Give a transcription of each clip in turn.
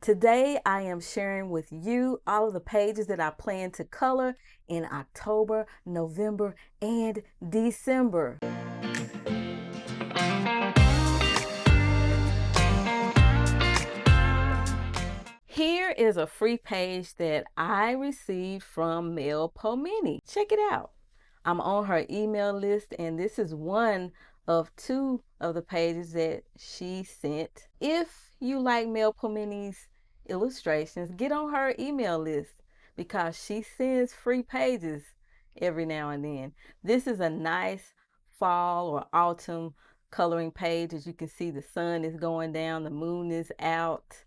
Today I am sharing with you all of the pages that I plan to color in October, November, and December. Here is a free page that I received from Melpomeni. Check it out. I'm on her email list, and this is one of two of the pages that she sent. If you like Melpomeni's illustrations, get on her email list because she sends free pages every now and then. This is a nice fall or autumn coloring page. As you can see, the sun is going down, the moon is out.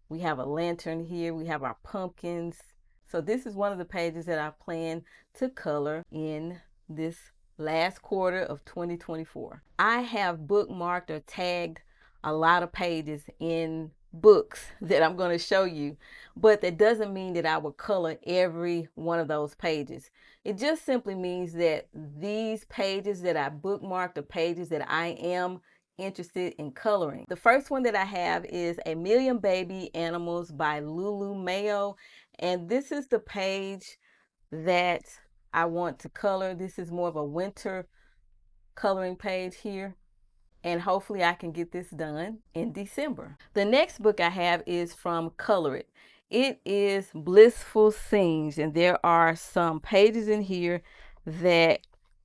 We have a lantern here. We have our pumpkins. So this is one of the pages that I plan to color in this last quarter of 2024. I have bookmarked or tagged a lot of pages in books that I'm going to show you, but that doesn't mean that I will color every one of those pages. It just simply means that these pages that I bookmarked are pages that I am interested in coloring. The first one that I have is A Million Baby Animals by Lulu Mayo, and this is the page that I want to color. This is more of a winter coloring page here, and hopefully I can get this done in December. The next book I have is from Color It. It is Blissful Scenes, and there are some pages in here that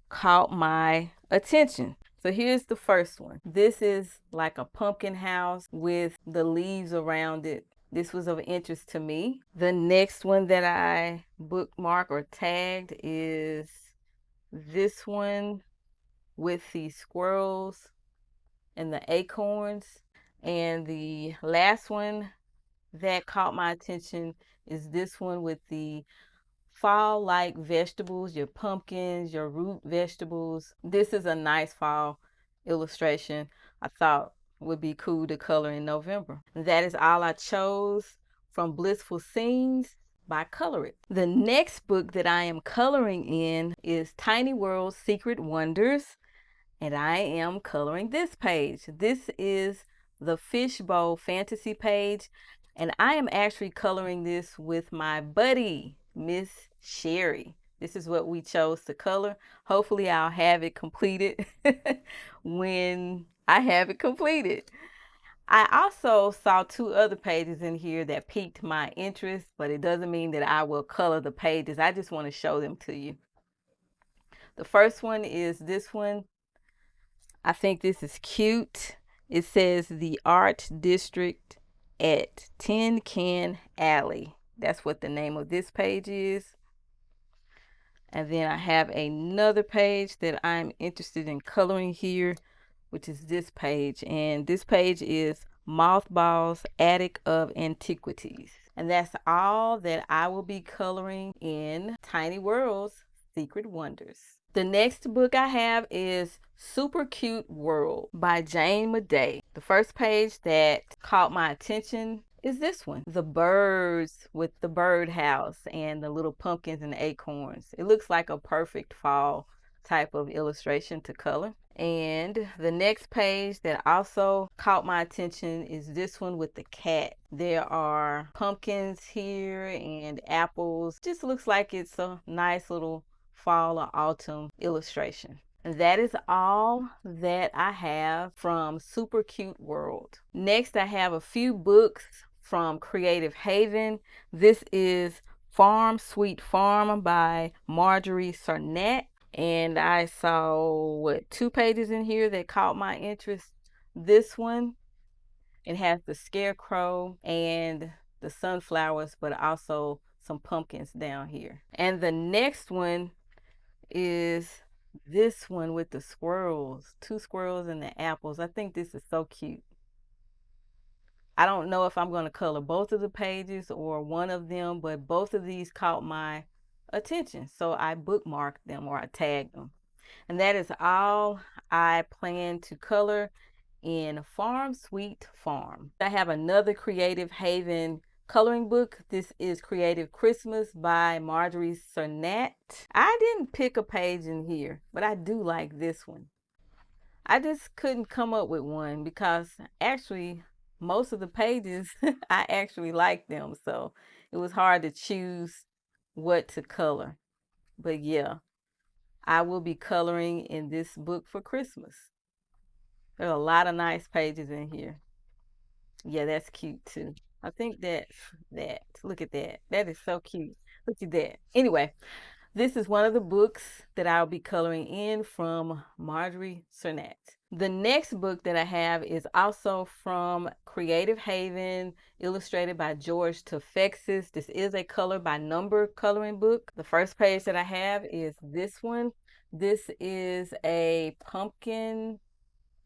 caught my attention. So here's the first one. This is like a pumpkin house with the leaves around it. This was of interest to me. The next one that I bookmarked or tagged is this one with the squirrels and the acorns. And the last one that caught my attention is this one with the fall-like vegetables, your pumpkins, your root vegetables. This is a nice fall illustration I thought would be cool to color in November. That is all I chose from Blissful Scenes by Color It. The next book that I am coloring in is Tiny World's Secret Wonders, and I am coloring this page. This is the Fishbowl Fantasy page, and I am actually coloring this with my buddy, Miss Sherry. This is what we chose to color. Hopefully I'll have it completed when I have it completed. I also saw two other pages in here that piqued my interest, but it doesn't mean that I will color the pages. I just want to show them to you. The first one is this one. I think this is cute. It says the Art District at Tin Can Alley. That's what the name of this page is. And then I have another page that I'm interested in coloring here, which is this page. And this page is Mothball's Attic of Antiquities. And that's all that I will be coloring in Tiny World's Secret Wonders. The next book I have is Super Cute World by Jane Madej. The first page that caught my attention is this one. The birds with the birdhouse and the little pumpkins and acorns. It looks like a perfect fall type of illustration to color. And the next page that also caught my attention is this one with the cat. There are pumpkins here and apples. Just looks like it's a nice little fall or autumn illustration. And that is all that I have from Super Cute World. Next, I have a few books from Creative Haven. This is Farm Sweet Farm by Marjorie Sarnett. And I saw, two pages in here that caught my interest. This one, it has the scarecrow and the sunflowers, but also some pumpkins down here. And the next one is this one with the squirrels, two squirrels and the apples. I think this is so cute. I don't know if I'm going to color both of the pages or one of them, but both of these caught my attention. So I bookmarked them or I tagged them. And that is all I plan to color in Farm Sweet Farm. I have another Creative Haven coloring book. This is Creative Christmas by Marjorie Sarnett. I didn't pick a page in here, but I do like this one. I just couldn't come up with one because actually most of the pages, I actually like them. So it was hard to choose what to color. But yeah, I will be coloring in this book for Christmas. There are a lot of nice pages in here. Yeah, that's cute too. I think that. Look at that. That is so cute. Look at that. Anyway, this is one of the books that I'll be coloring in from Marjorie Cernat. The next book that I have is also from Creative Haven, illustrated by George Tefexis. This is a color by number coloring book. The first page that I have is this one. This is a pumpkin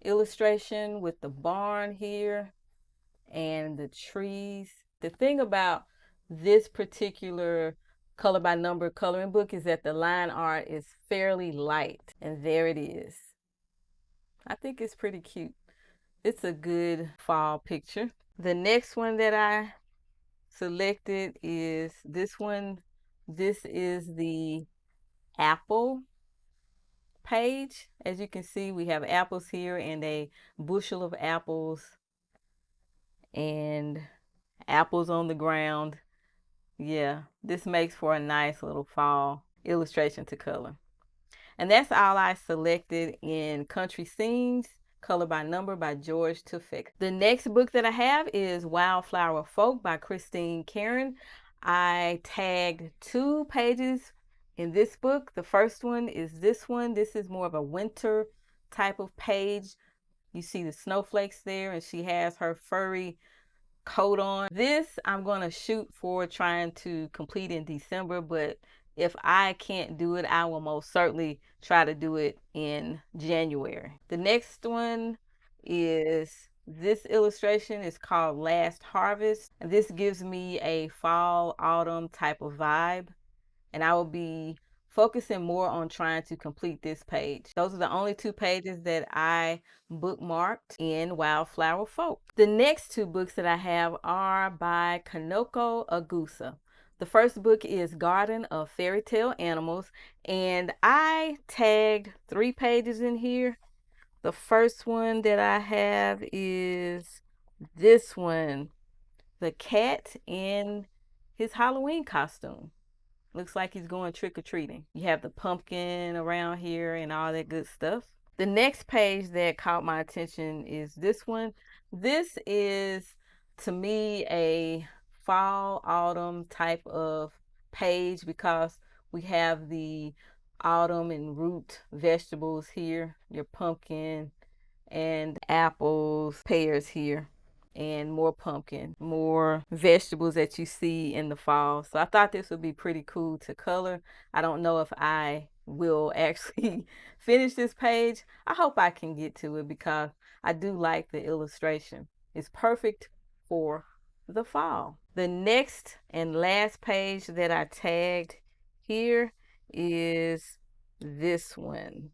illustration with the barn here and the trees. The thing about this particular color by number coloring book is that the line art is fairly light, and there it is. I think it's pretty cute. It's a good fall picture. The next one that I selected is this one. This is the apple page. As you can see, we have apples here and a bushel of apples and apples on the ground. Yeah, this makes for a nice little fall illustration to color. And that's all I selected in Country Scenes, Color by Number by George Tufek. The next book that I have is Wildflower Folk by Christine Karen. I tagged 2 pages in this book. The first one is this one. This is more of a winter type of page. You see the snowflakes there, and she has her furry coat on. This I'm going to shoot for trying to complete in December, but if I can't do it, I will most certainly try to do it in January. The next one is this illustration is called Last Harvest, and this gives me a fall autumn type of vibe, and I will be focusing more on trying to complete this page. Those are the only 2 pages that I bookmarked in Wildflower Folk. The next 2 books that I have are by Kanoko Agusa. The first book is Garden of Fairy Tale Animals, and I tagged 3 pages in here. The first one that I have is this one, the cat in his Halloween costume. Looks like he's going trick-or-treating. You have the pumpkin around here and all that good stuff. The next page that caught my attention is this one. This is, to me, a fall, autumn type of page because we have the autumn and root vegetables here, your pumpkin and apples, pears here, and more pumpkin, more vegetables that you see in the fall. So I thought this would be pretty cool to color. I don't know if I will actually finish this page. I hope I can get to it because I do like the illustration. It's perfect for the fall. The next and last page that I tagged here is this one.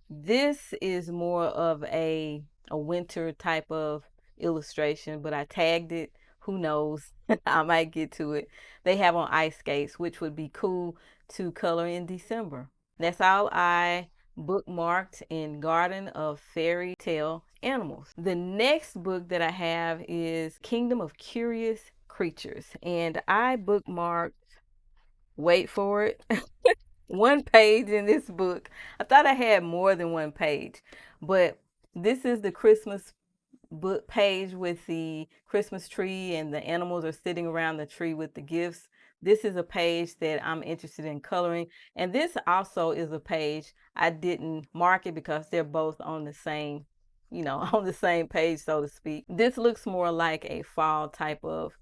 This is more of a winter type of illustration, but I tagged it. Who knows? I might get to it. They have on ice skates, which would be cool to color in December. That's all I bookmarked in Garden of Fairy Tale Animals. The next book that I have is Kingdom of Curious Creatures, and I bookmarked, wait for it, 1 page in this book. I thought I had more than 1 page, but this is the Christmas book page with the Christmas tree and the animals are sitting around the tree with the gifts. This is a page that I'm interested in coloring, and this also is a page I didn't mark it because they're both on the same, on the same page, so to speak. This looks more like a fall type of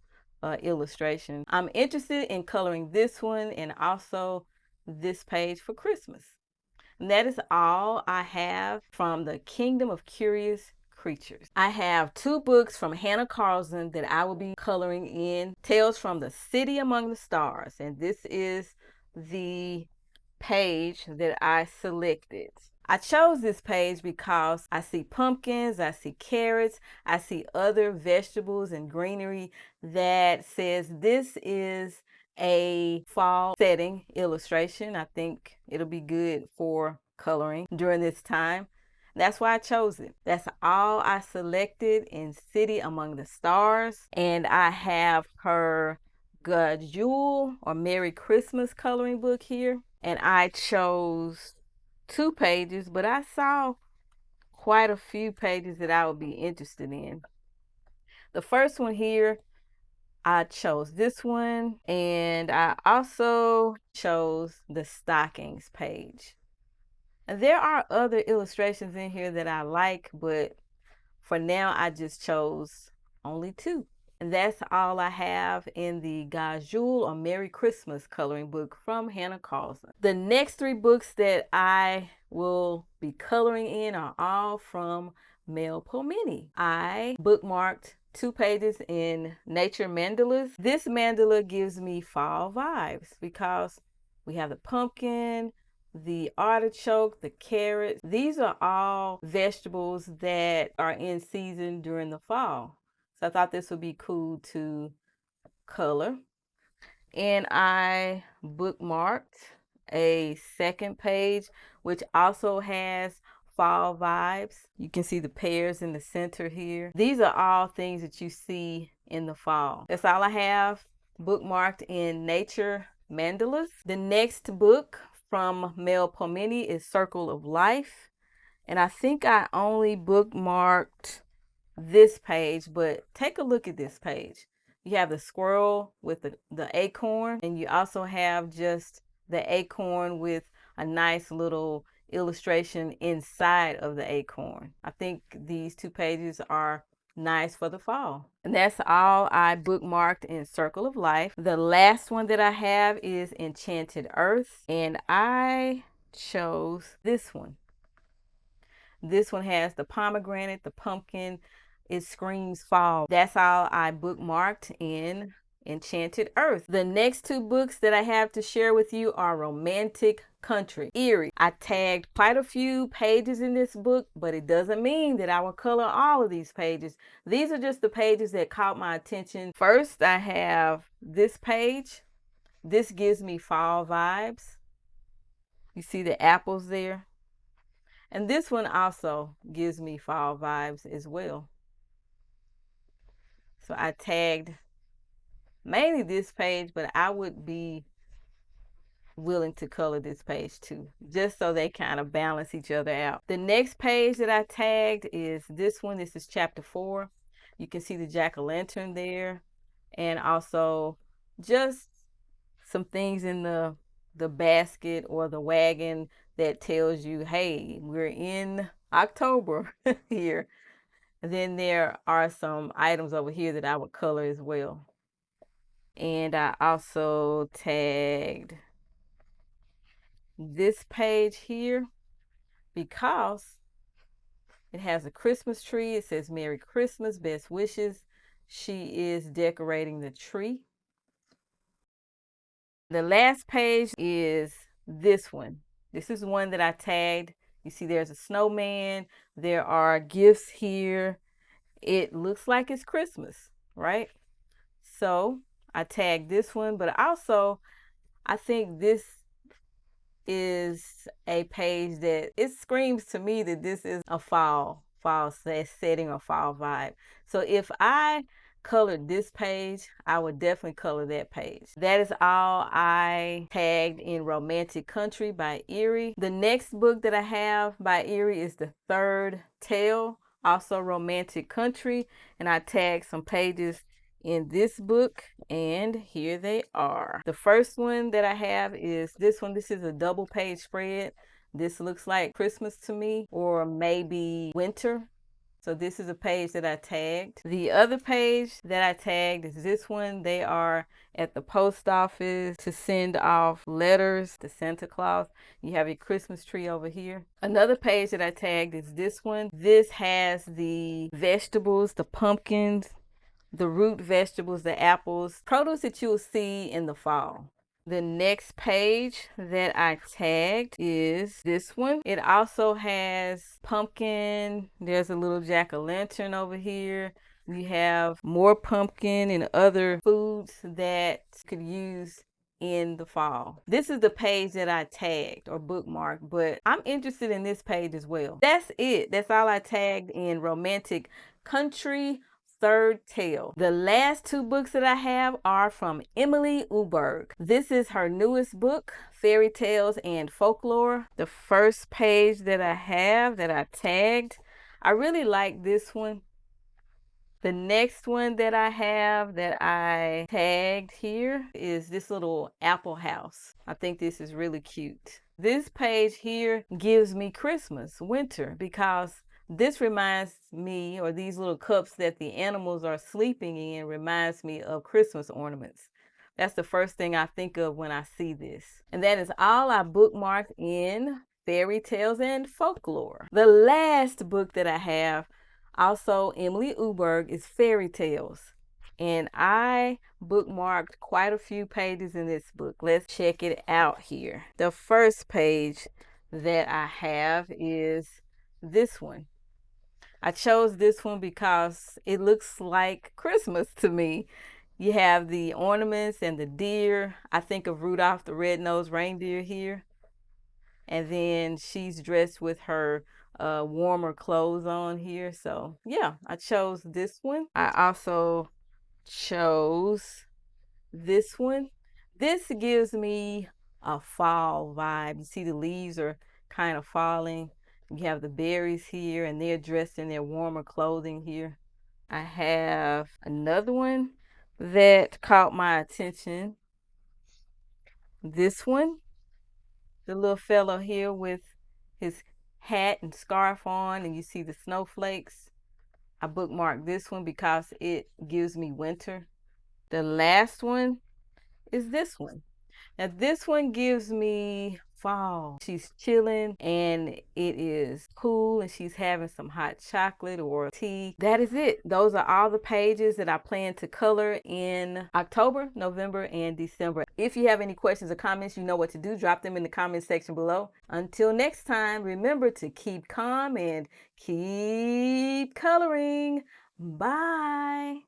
illustration. I'm interested in coloring this one and also this page for Christmas. And that is all I have from the Kingdom of Curious Creatures. I have 2 books from Hannah Karlzon that I will be coloring in. Tales from the City Among the Stars. And this is the page that I selected. I chose this page because I see pumpkins, I see carrots, I see other vegetables and greenery that says this is a fall setting illustration. I think it'll be good for coloring during this time. That's why I chose it. That's all I selected in City Among the Stars. And I have her Gajul or Merry Christmas coloring book here. And I chose 2 pages, but I saw quite a few pages that I would be interested in. The first one here, I chose this one, and I also chose the stockings page. And there are other illustrations in here that I like, but for now I just chose only 2. And that's all I have in the Gajul or Merry Christmas coloring book from Hannah Karlzon. The next 3 books that I will be coloring in are all from Melpomeni. I bookmarked 2 pages in Nature Mandalas. This mandala gives me fall vibes because we have the pumpkin, the artichoke, the carrots. These are all vegetables that are in season during the fall. So I thought this would be cool to color. And I bookmarked a second page, which also has fall vibes. You can see the pears in the center here. These are all things that you see in the fall. That's all I have bookmarked in Nature Mandalas. The next book from Melpomeni is Circle of Life. And I think I only bookmarked this page, but take a look at this page. You have the squirrel with the acorn, and you also have just the acorn with a nice little illustration inside of the acorn. I think these 2 pages are nice for the fall. And that's all I bookmarked in Circle of Life. The last one that I have is Enchanted Earth, and I chose this one. This one has the pomegranate, the pumpkin. It screams fall. That's all I bookmarked in Enchanted Earth. The next 2 books that I have to share with you are Romantic Country, Erie. I tagged quite a few pages in this book, but it doesn't mean that I will color all of these pages. These are just the pages that caught my attention. First, I have this page. This gives me fall vibes. You see the apples there? And this one also gives me fall vibes as well. So I tagged mainly this page, but I would be willing to color this page too, just so they kind of balance each other out. The next page that I tagged is this one. This is chapter 4. You can see the jack-o'-lantern there, and also just some things in the basket or the wagon that tells you, hey, we're in October here. And then there are some items over here that I would color as well. And I also tagged this page here because it has a Christmas tree. It says Merry Christmas, best wishes. She is decorating the tree. The last page is this one. This is one that I tagged. You see there's a snowman. There are gifts here. It looks like it's Christmas, right? So I tagged this one, but also I think this is a page that it screams to me that this is a fall setting or fall vibe. So if I colored this page, I would definitely color that page. That is all I tagged in Romantic Country by Erie. The next book that I have by Erie is The Third Tale, also Romantic Country, and I tagged some pages in this book, and here they are. The first one that I have is this one. This is a double page spread. This looks like Christmas to me, or maybe winter. So this is a page that I tagged. The other page that I tagged is this one. They are at the post office to send off letters to Santa Claus. You have your Christmas tree over here. Another page that I tagged is this one. This has the vegetables, the pumpkins, the root vegetables, the apples, produce that you will see in the fall. The next page that I tagged is this one. It also has pumpkin. There's a little jack-o'-lantern over here. You have more pumpkin and other foods that you could use in the fall. This is the page that I tagged or bookmarked, but I'm interested in this page as well. That's it. That's all I tagged in Romantic Country Third Tale. The last two books that I have are from Emily Uberg. This is her newest book, Fairy Tales and Folklore. The first page that I have that I tagged, I really like this one. The next one that I have that I tagged here is this little apple house. I think this is really cute. This page here gives me Christmas, winter, because this reminds me, or these little cups that the animals are sleeping in reminds me of Christmas ornaments. That's the first thing I think of when I see this. And that is all I bookmarked in Fairy Tales and Folklore. The last book that I have, also Emily Uberg, is Fairy Tales. And I bookmarked quite a few pages in this book. Let's check it out here. The first page that I have is this one. I chose this one because it looks like Christmas to me. You have the ornaments and the deer. I think of Rudolph the Red-Nosed Reindeer here. And then she's dressed with her warmer clothes on here. So yeah, I chose this one. I also chose this one. This gives me a fall vibe. You see the leaves are kind of falling. You have the berries here and they're dressed in their warmer clothing here. I have another one that caught my attention. This one, the little fellow here with his hat and scarf on, and you see the snowflakes. I bookmarked this one because it gives me winter. The last one is this one. Now this one gives me fall. She's chilling and it is cool and she's having some hot chocolate or tea. That is it. Those are all the pages that I plan to color in October, November, and December. If you have any questions or comments, you know what to do. Drop them in the comment section below. Until next time, remember to keep calm and keep coloring. Bye.